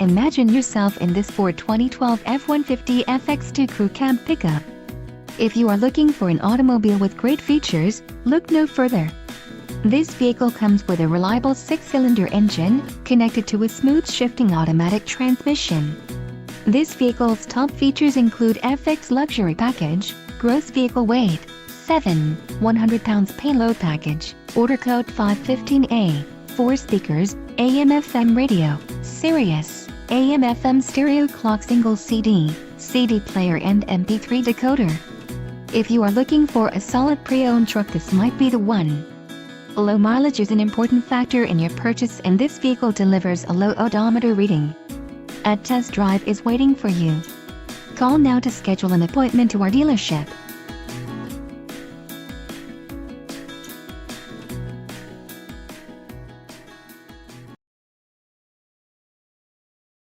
Imagine yourself in this Ford 2012 F-150 FX2 Crew Cab pickup. If you are looking for an automobile with great features, look no further. This vehicle comes with a reliable 6-cylinder engine, connected to a smooth shifting automatic transmission. This vehicle's top features include FX Luxury Package, gross vehicle weight, 100 pounds payload package, order code 515A, 4 speakers, AM/FM radio, Sirius, AM/FM stereo clock single CD player and MP3 decoder. If you are looking for a solid pre-owned truck, this might be the one. Low mileage is an important factor in your purchase, and this vehicle delivers a low odometer reading. A test drive is waiting for you. Call now to schedule an appointment to our dealership.